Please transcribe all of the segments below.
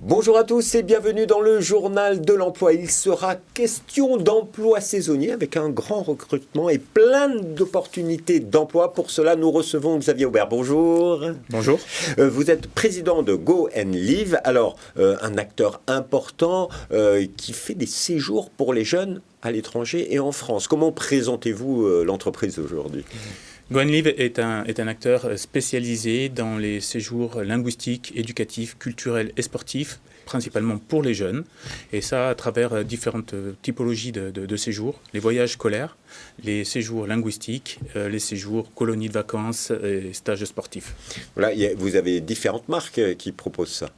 Bonjour à tous et bienvenue dans le journal de l'emploi. Il sera question d'emploi saisonnier avec un grand recrutement et plein d'opportunités d'emploi. Pour cela, nous recevons Xavier Aubert. Bonjour. Bonjour. Vous êtes président de Go and Live. Alors, un acteur important qui fait des séjours pour les jeunes à l'étranger et en France. Comment présentez-vous l'entreprise aujourd'hui ? Go and Live est un acteur spécialisé dans les séjours linguistiques, éducatifs, culturels et sportifs, principalement pour les jeunes, et ça à travers différentes typologies de séjours, les voyages scolaires, les séjours linguistiques, les séjours colonies de vacances et stages sportifs. Voilà, vous avez différentes marques qui proposent ça.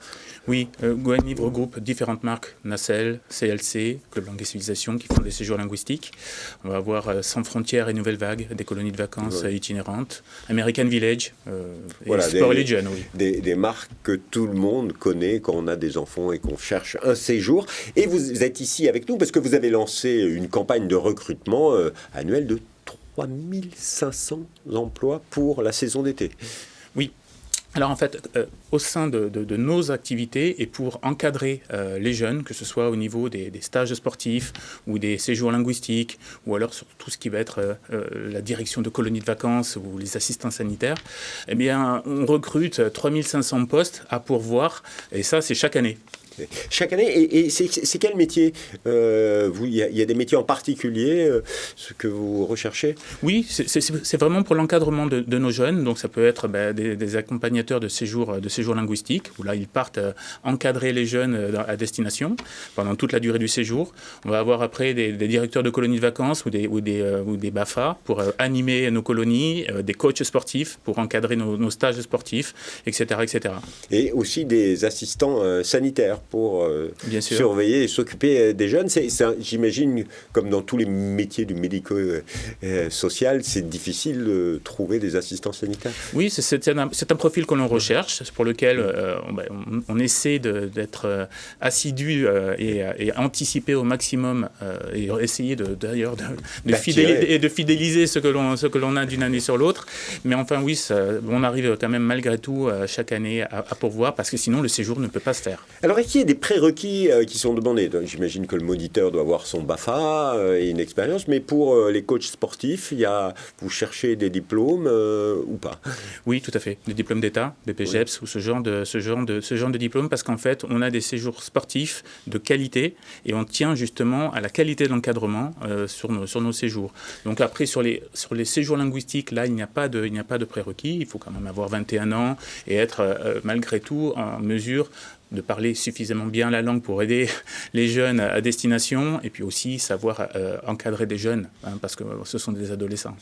Oui, Go and Live regroupe différentes marques, Nacelle, CLC, Club Langue et Civilisation, qui font des séjours linguistiques. On va avoir Sans Frontières et Nouvelle Vague, des colonies de vacances itinérantes, American Village, voilà, et Sport Religion, oui. Des marques que tout le monde connaît quand on a des enfants et qu'on cherche un séjour. Et vous êtes ici avec nous parce que vous avez lancé une campagne de recrutement annuelle de 3500 emplois pour la saison d'été. Oui. Alors en fait, au sein de nos activités et pour encadrer les jeunes, que ce soit au niveau des stages sportifs ou des séjours linguistiques ou alors sur tout ce qui va être la direction de colonies de vacances ou les assistants sanitaires, eh bien on recrute 3500 postes à pourvoir et ça c'est chaque année. Chaque année, et c'est quel métier il y a des métiers en particulier, ce que vous recherchez ? Oui, c'est vraiment pour l'encadrement de nos jeunes. Donc ça peut être des accompagnateurs de séjours linguistiques, où là ils partent encadrer les jeunes à destination pendant toute la durée du séjour. On va avoir après des directeurs de colonies de vacances ou des BAFA pour animer nos colonies, des coachs sportifs pour encadrer nos stages sportifs, etc., etc. Et aussi des assistants sanitaires pour surveiller et s'occuper des jeunes. J'imagine, comme dans tous les métiers du médico-social, c'est difficile de trouver des assistants sanitaires. Oui, c'est un profil que l'on recherche, pour lequel on essaie d'être assidu et anticiper au maximum et essayer de fidéliser ce que l'on a d'une année sur l'autre. Mais enfin oui, on arrive quand même malgré tout chaque année à pourvoir, parce que sinon le séjour ne peut pas se faire. Alors, est-ce qu'il y a des prérequis qui sont demandés ? Donc, j'imagine que le moniteur doit avoir son BAFA et une expérience, mais pour les coachs sportifs, vous cherchez des diplômes ou pas ? Oui, tout à fait. Des diplômes d'État, BPGEPS, ou ce genre de diplôme, parce qu'en fait, on a des séjours sportifs de qualité et on tient justement à la qualité de l'encadrement sur nos séjours. Donc après, sur les séjours linguistiques, là, il n'y a pas de prérequis. Il faut quand même avoir 21 ans et être malgré tout en mesure de parler suffisamment bien la langue pour aider les jeunes à destination, et puis aussi savoir encadrer des jeunes, parce que ce sont des adolescents.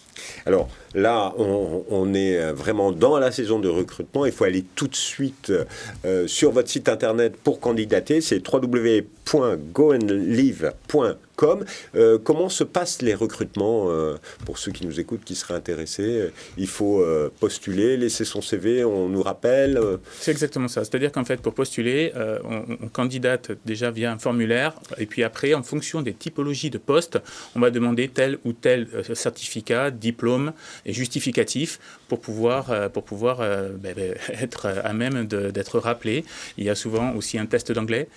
Alors là, on est vraiment dans la saison de recrutement. Il faut aller tout de suite sur votre site internet pour candidater. C'est www.goandlive.com. Comment se passent les recrutements pour ceux qui nous écoutent, qui seraient intéressés ? Il faut postuler, laisser son CV, on nous rappelle C'est exactement ça. C'est-à-dire qu'en fait, pour postuler, on candidate déjà via un formulaire, et puis après, en fonction des typologies de postes, on va demander tel ou tel certificat, diplôme et justificatif pour pouvoir être à même d'être rappelé. Il y a souvent aussi un test d'anglais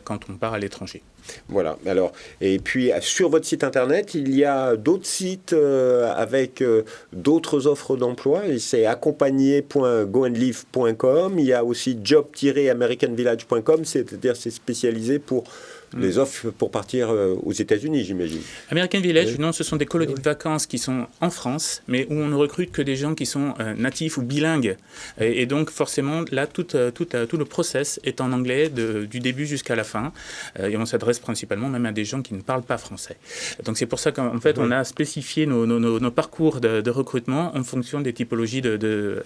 quand on part à l'étranger. Voilà. Alors, et puis sur votre site internet, il y a d'autres sites avec d'autres offres d'emploi. C'est accompagné.goandlive.com. Il y a aussi job-americanvillage.com, c'est-à-dire c'est spécialisé pour les offres pour partir aux États-Unis, j'imagine. American Village, non, ce sont des colonies de vacances qui sont en France, mais où on ne recrute que des gens qui sont natifs ou bilingues. Et donc, forcément, là, tout le process est en anglais du début jusqu'à la fin. Et on s'adresse principalement même à des gens qui ne parlent pas français. Donc, c'est pour ça qu'en fait, on a spécifié nos parcours de recrutement en fonction des typologies de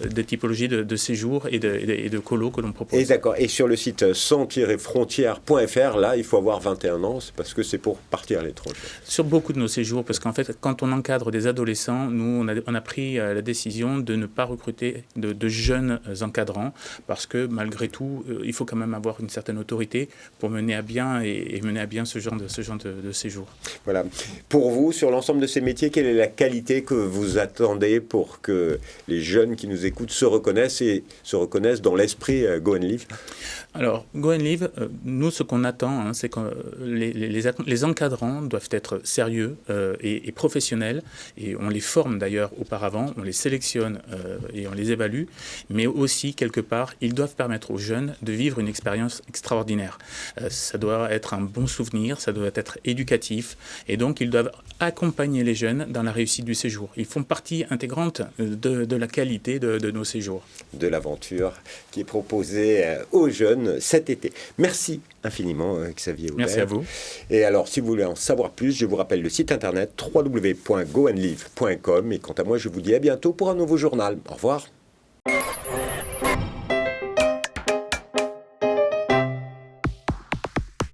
séjour et de colos que l'on propose. Et d'accord. Et sur le site sans-frontières.fr, là, il faut avoir avoir 21 ans, c'est parce que c'est pour partir à l'étranger. Sur beaucoup de nos séjours, parce qu'en fait, quand on encadre des adolescents, nous, on a pris la décision de ne pas recruter de jeunes encadrants, parce que malgré tout, il faut quand même avoir une certaine autorité pour mener à bien et mener à bien ce genre de séjour. Voilà. Pour vous, sur l'ensemble de ces métiers, quelle est la qualité que vous attendez pour que les jeunes qui nous écoutent se reconnaissent et se reconnaissent dans l'esprit Go and Live? Alors, Go and Live, nous, ce qu'on attend, c'est que les encadrants doivent être sérieux et professionnels, et on les forme d'ailleurs auparavant, on les sélectionne et on les évalue, mais aussi, quelque part, ils doivent permettre aux jeunes de vivre une expérience extraordinaire. Ça doit être un bon souvenir, ça doit être éducatif, et donc ils doivent accompagner les jeunes dans la réussite du séjour. Ils font partie intégrante de la qualité de nos séjours. De l'aventure qui est proposée aux jeunes cet été. Merci infiniment, Xavier Aubert. Merci à vous. Et alors, si vous voulez en savoir plus, je vous rappelle le site internet www.goandlive.com. Et quant à moi, je vous dis à bientôt pour un nouveau journal. Au revoir.